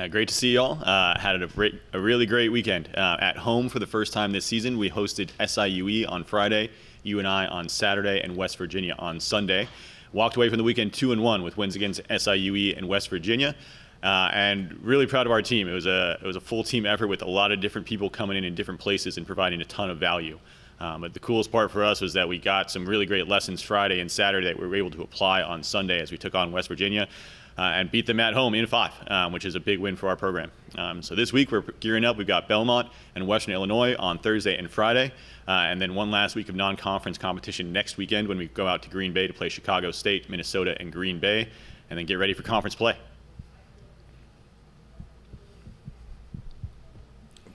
Great to see y'all. Had a really great weekend. At home for the first time this season, we hosted SIUE on Friday, UNI on Saturday, and West Virginia on Sunday. Walked away from the weekend 2-1 with wins against SIUE and West Virginia. And really proud of our team. It was a full team effort with a lot of different people coming in different places and providing a ton of value. But the coolest part for us was that we got some really great lessons Friday and Saturday that we were able to apply on Sunday as we took on West Virginia and beat them at home in 5, which is a big win for our program. So this week we're gearing up. We've got Belmont and Western Illinois on Thursday and Friday, and then one last week of non-conference competition next weekend when we go out to Green Bay to play Chicago State, Minnesota, and Green Bay, and then get ready for conference play.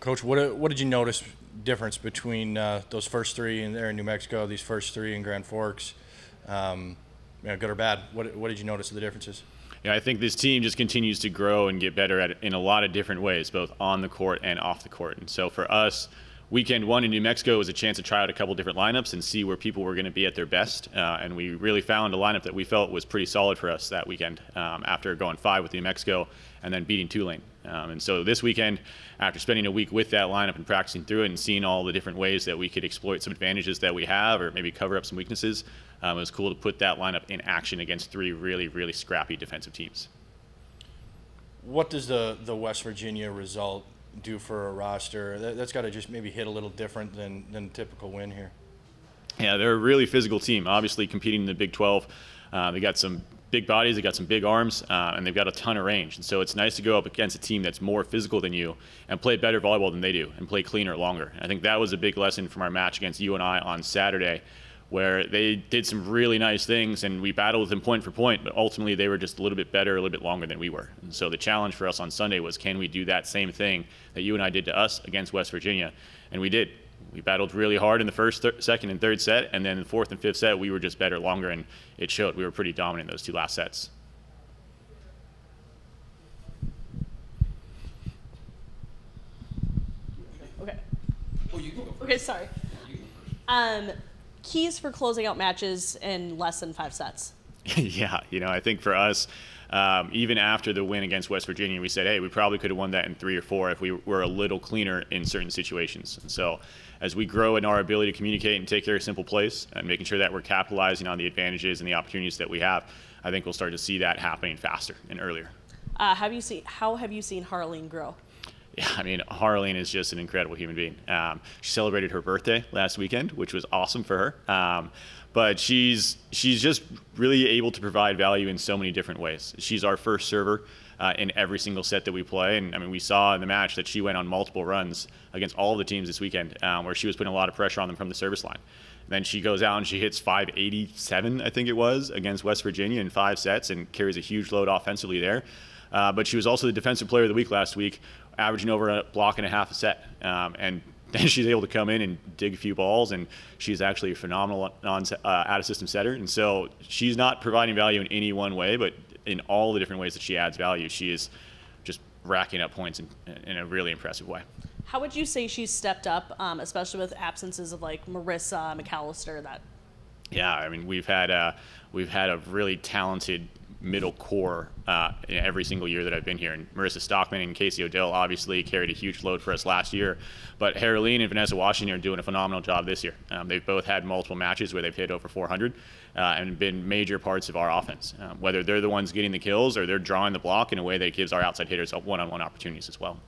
Coach, what did you notice difference between those first 3 in there in New Mexico, these first 3 in Grand Forks, good or bad? What did you notice of the differences? Yeah, I think this team just continues to grow and get better at it in a lot of different ways, both on the court and off the court. And so for us, weekend 1 in New Mexico was a chance to try out a couple different lineups and see where people were going to be at their best. And we really found a lineup that we felt was pretty solid for us that weekend after going 5 with New Mexico and then beating Tulane. And so this weekend, after spending a week with that lineup and practicing through it and seeing all the different ways that we could exploit some advantages that we have or maybe cover up some weaknesses, it was cool to put that lineup in action against 3 really, really scrappy defensive teams. What does the West Virginia result do for a roster? That's got to just maybe hit a little different than a typical win here. Yeah, they're a really physical team, obviously competing in the Big 12. They got some big bodies, they got some big arms, and they've got a ton of range. And so it's nice to go up against a team that's more physical than you and play better volleyball than they do and play cleaner longer. And I think that was a big lesson from our match against UNI on Saturday, where they did some really nice things and we battled with them point for point, but ultimately they were just a little bit better, a little bit longer than we were. And so the challenge for us on Sunday was, can we do that same thing that UNI did to us against West Virginia? And we did. We battled really hard in the first, second, and third set, and then in the fourth and fifth set, we were just better longer, and it showed. We were pretty dominant in those 2 last sets. Okay. Oh, you go first. Okay, sorry. You go first. Keys for closing out matches in less than 5 sets. Yeah, I think for us, even after the win against West Virginia, we said, hey, we probably could have won that in 3 or 4 if we were a little cleaner in certain situations. And so as we grow in our ability to communicate and take care of simple plays and making sure that we're capitalizing on the advantages and the opportunities that we have, I think we'll start to see that happening faster and earlier. How have you seen Harleen grow? Yeah, Harleen is just an incredible human being. She celebrated her birthday last weekend, which was awesome for her. But she's just really able to provide value in so many different ways. She's our first server in every single set that we play. And we saw in the match that she went on multiple runs against all of the teams this weekend where she was putting a lot of pressure on them from the service line. And then she goes out and she hits 587, I think it was, against West Virginia in 5 sets and carries a huge load offensively there. But she was also the defensive player of the week last week, averaging over a block and a half a set. And then she's able to come in and dig a few balls, and she's actually a phenomenal out-of-system setter. And so she's not providing value in any one way, but in all the different ways that she adds value, she is just racking up points in a really impressive way. How would you say she's stepped up, especially with absences of like Marissa, McAllister? Yeah, we've had a really talented middle core in every single year that I've been here. And Marissa Stockman and Casey Odell obviously carried a huge load for us last year. But Harleen and Vanessa Washington are doing a phenomenal job this year. They've both had multiple matches where they've hit over 400 and been major parts of our offense, whether they're the ones getting the kills or they're drawing the block in a way that gives our outside hitters one-on-one opportunities as well.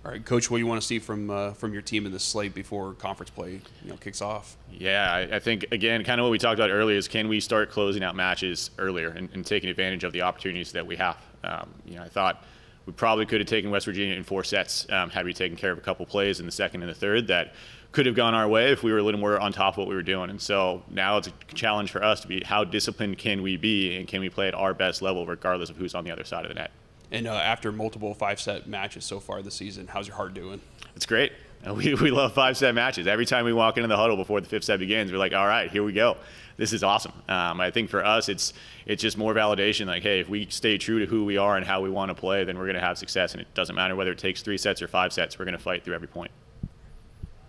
All right, Coach, what do you want to see from your team in this slate before conference play kicks off? Yeah, I think, again, kind of what we talked about earlier is, can we start closing out matches earlier and taking advantage of the opportunities that we have? I thought we probably could have taken West Virginia in 4 sets had we taken care of a couple plays in the second and the third that could have gone our way if we were a little more on top of what we were doing. And so now it's a challenge for us to be, how disciplined can we be, and can we play at our best level regardless of who's on the other side of the net? And after multiple 5-set matches so far this season, how's your heart doing? It's great. We love 5-set matches. Every time we walk into the huddle before the 5th set begins, we're like, all right, here we go. This is awesome. I think for us, it's just more validation. Like, hey, if we stay true to who we are and how we want to play, then we're going to have success. And it doesn't matter whether it takes 3 sets or 5 sets. We're going to fight through every point.